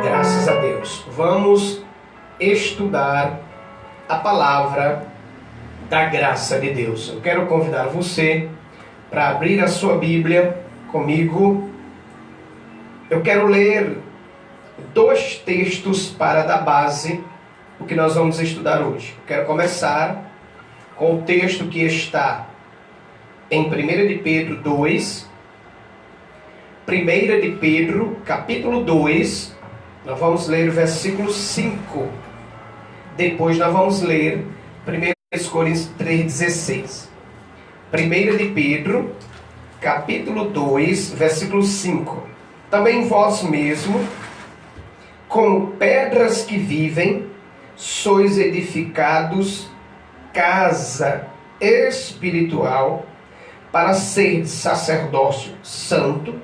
Graças a Deus. Vamos estudar a palavra da graça de Deus. Eu quero convidar você para abrir a sua Bíblia comigo. Eu quero ler dois textos para dar base o que nós vamos estudar hoje. Eu quero começar com o texto que está em 1 de Pedro 2. 1 de Pedro, capítulo 2, nós vamos ler o versículo 5. Depois nós vamos ler 1 Coríntios 3,16. 1 de Pedro, capítulo 2, versículo 5. Também vós mesmo, como pedras que vivem, sois edificados casa espiritual para ser sacerdócio santo,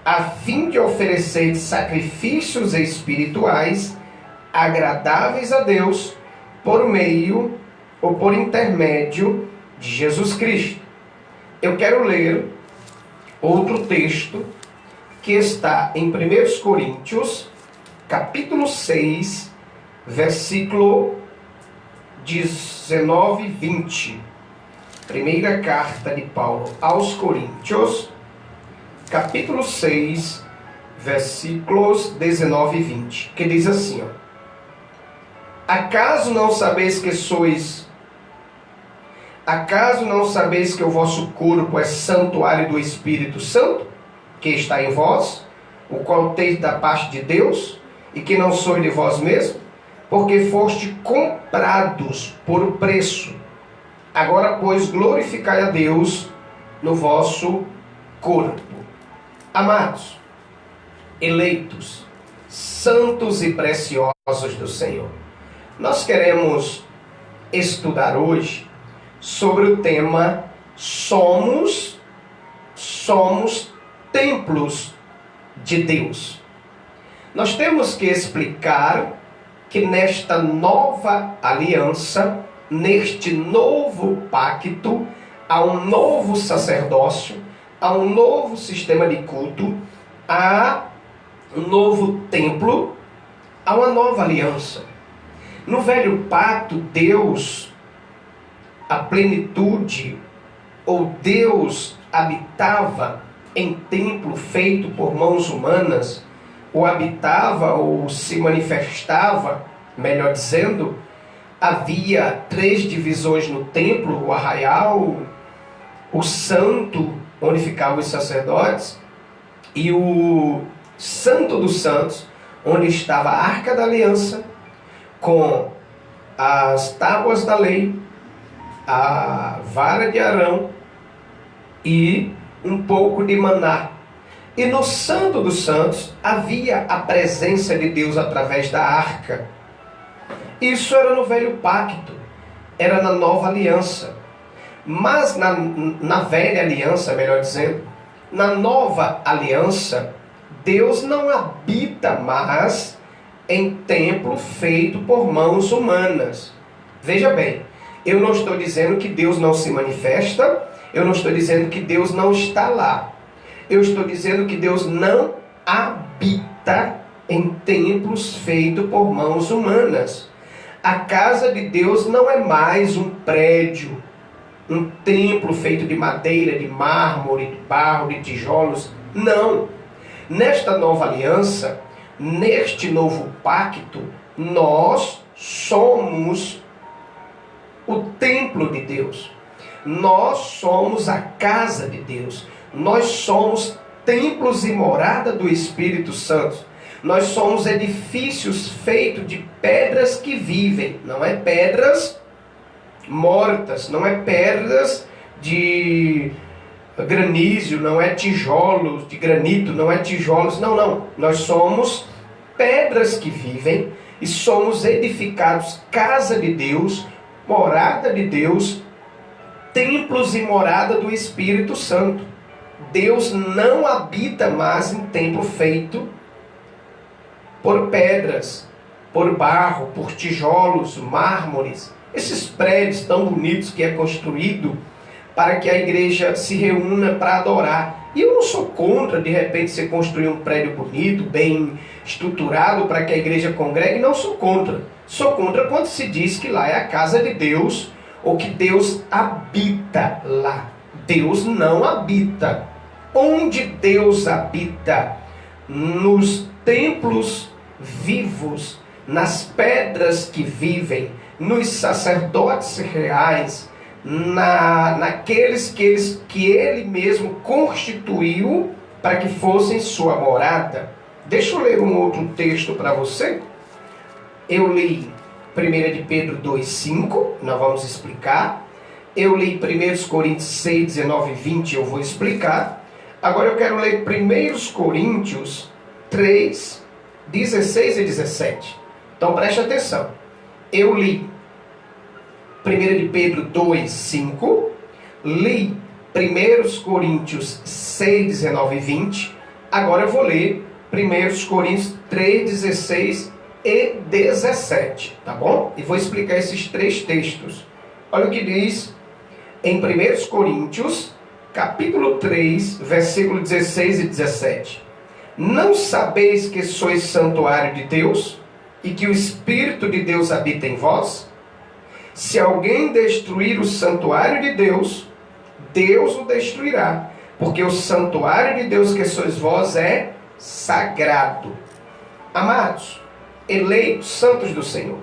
a fim de oferecer sacrifícios espirituais agradáveis a Deus por meio ou por intermédio de Jesus Cristo. Eu quero ler outro texto que está em 1 Coríntios, capítulo 6, versículo 19 e 20. Primeira carta de Paulo aos Coríntios, capítulo 6, versículos 19 e 20, que diz assim, Acaso não sabeis que o vosso corpo é santuário do Espírito Santo, que está em vós, o qual tendes da parte de Deus, e que não sois de vós mesmos, porque foste comprados por preço. Agora, pois, glorificai a Deus no vosso corpo. Amados, eleitos, santos e preciosos do Senhor, nós queremos estudar hoje sobre o tema Somos templos de Deus. Nós temos que explicar que nesta nova aliança, neste novo pacto, há um novo sacerdócio, há um novo sistema de culto, há um novo templo, há uma nova aliança. No velho pacto, Deus, a plenitude, ou Deus habitava em templo feito por mãos humanas, ou habitava ou se manifestava, melhor dizendo, havia 3 divisões no templo: o arraial, o santo, onde ficavam os sacerdotes, e o santo dos santos, onde estava a arca da aliança, com as tábuas da lei, a vara de Arão e um pouco de maná. E no Santo dos Santos havia a presença de Deus através da arca. Isso era no velho pacto, era na nova aliança. Mas na velha aliança, melhor dizendo, na nova aliança, Deus não habita mais em templo feito por mãos humanas. Veja bem, eu não estou dizendo que Deus não se manifesta, eu não estou dizendo que Deus não está lá. Eu estou dizendo que Deus não habita em templos feitos por mãos humanas. A casa de Deus não é mais um prédio, um templo feito de madeira, de mármore, de barro, de tijolos. Não. Nesta nova aliança, neste novo pacto, nós somos o templo de Deus. Nós somos a casa de Deus. Nós somos templos e morada do Espírito Santo. Nós somos edifícios feitos de pedras que vivem. Não é pedras mortas, não é pedras de granízio, não é tijolos de granito, não é tijolos, não. Nós somos pedras que vivem e somos edificados casa de Deus, morada de Deus, templos e morada do Espírito Santo. Deus não habita mais em templo feito por pedras, por barro, por tijolos, mármores, esses prédios tão bonitos que é construído para que a igreja se reúna para adorar. E eu não sou contra, de repente, você construir um prédio bonito, bem estruturado, para que a igreja congregue. Não sou contra. Sou contra quando se diz que lá é a casa de Deus, ou que Deus habita lá. Deus não habita. Onde Deus habita? Nos templos vivos, nas pedras que vivem, nos sacerdotes reais, naqueles que ele mesmo constituiu para que fossem sua morada. Deixa eu ler um outro texto para você. Eu li 1 de Pedro 2,5, nós vamos explicar. Eu li 1 Coríntios 6, 19 e 20, eu vou explicar. Agora eu quero ler 1 Coríntios 3, 16 e 17. Então preste atenção. Eu li 1 de Pedro 2, 5. Li 1 Coríntios 6, 19 e 20. Agora eu vou ler 1 Coríntios 3, 16 e 17. Tá bom? E vou explicar esses três textos. Olha o que diz em 1 Coríntios, capítulo 3, versículo 16 e 17. Não sabeis que sois santuário de Deus e que o Espírito de Deus habita em vós? Se alguém destruir o santuário de Deus, Deus o destruirá, porque o santuário de Deus que sois vós é sagrado. Amados, eleitos, santos do Senhor,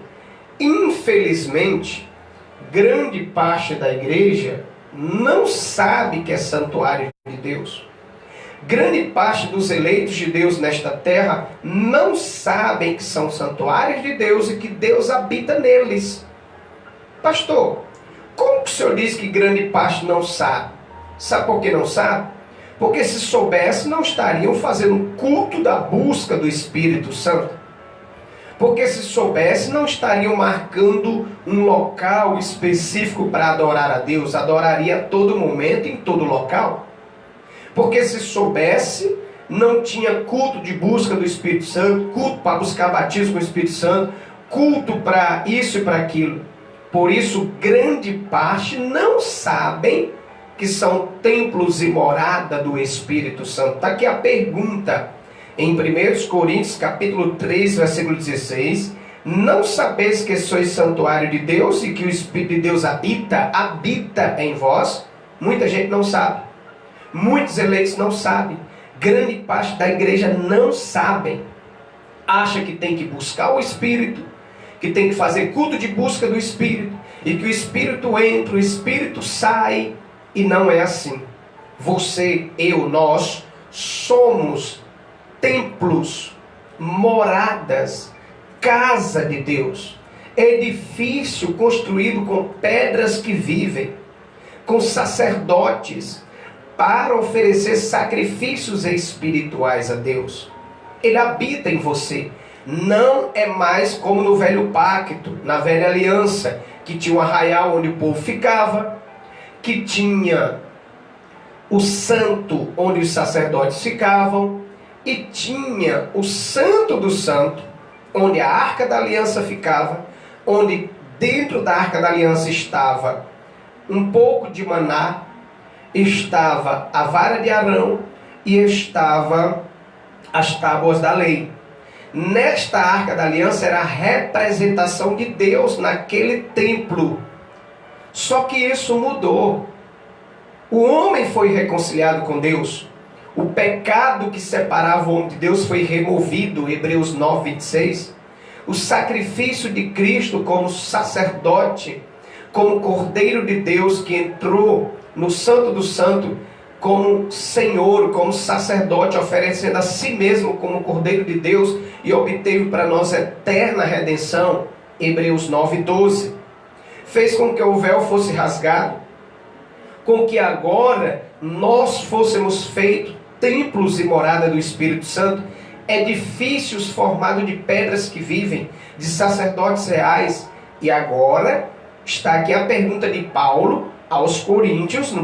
infelizmente, grande parte da igreja não sabe que é santuário de Deus. Grande parte dos eleitos de Deus nesta terra não sabem que são santuários de Deus e que Deus habita neles. Pastor, como que o senhor diz que grande parte não sabe? Sabe por que não sabe? Porque se soubesse, não estariam fazendo culto da busca do Espírito Santo. Porque se soubesse, não estariam marcando um local específico para adorar a Deus. Adoraria a todo momento, em todo local. Porque se soubesse, não tinha culto de busca do Espírito Santo, culto para buscar batismo com o Espírito Santo, culto para isso e para aquilo. Por isso, grande parte não sabem que são templos e morada do Espírito Santo. Está aqui a pergunta. Em 1 Coríntios, capítulo 3, versículo 16, não sabeis que sois santuário de Deus e que o Espírito de Deus habita em vós? Muita gente não sabe. Muitos eleitos não sabem. Grande parte da igreja não sabem. Acha que tem que buscar o Espírito, que tem que fazer culto de busca do Espírito, e que o Espírito entra, o Espírito sai, e não é assim. Você, eu, nós somos templos, moradas, casa de Deus, edifício construído com pedras que vivem, com sacerdotes, para oferecer sacrifícios espirituais a Deus. Ele habita em você. Não é mais como no velho pacto, na velha aliança, que tinha um arraial onde o povo ficava, que tinha o santo onde os sacerdotes ficavam, e tinha o santo do santo, onde a arca da aliança ficava, onde dentro da arca da aliança estava um pouco de maná, estava a vara de Arão e estava as tábuas da lei. Nesta arca da aliança era a representação de Deus naquele templo. Só que isso mudou. O homem foi reconciliado com Deus. O pecado que separava o homem de Deus foi removido. Hebreus 9, 26. O sacrifício de Cristo como sacerdote, como Cordeiro de Deus que entrou no Santo do Santo, como Senhor, como sacerdote, oferecendo a si mesmo como Cordeiro de Deus e obteve para nós eterna redenção. Hebreus 9, 12. Fez com que o véu fosse rasgado, com que agora nós fôssemos feitos templos e morada do Espírito Santo, edifícios formados de pedras que vivem, de sacerdotes reais. E agora está aqui a pergunta de Paulo aos Coríntios, na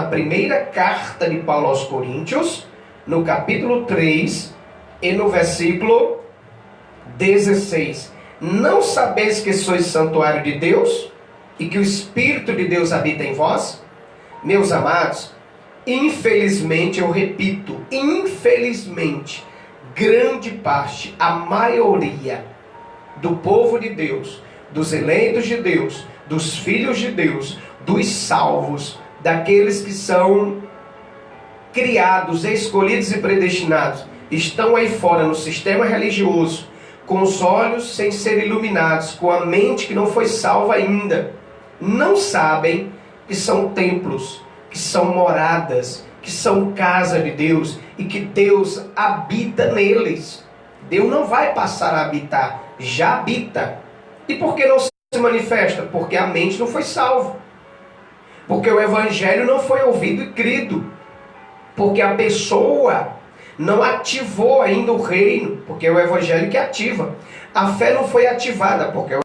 primeira carta de Paulo aos Coríntios, no capítulo 3 e no versículo 16. Não sabeis que sois santuário de Deus e que o Espírito de Deus habita em vós? Meus amados, infelizmente, eu repito, infelizmente, grande parte, a maioria do povo de Deus, dos eleitos de Deus, dos filhos de Deus, dos salvos, daqueles que são criados, escolhidos e predestinados, estão aí fora no sistema religioso, com os olhos sem ser iluminados, com a mente que não foi salva ainda, não sabem que são templos, que são moradas, que são casa de Deus e que Deus habita neles. Deus não vai passar a habitar, já habita. E por que não se manifesta? Porque a mente não foi salva. Porque o evangelho não foi ouvido e crido. Porque a pessoa não ativou ainda o reino, porque é o evangelho que ativa. A fé não foi ativada, porque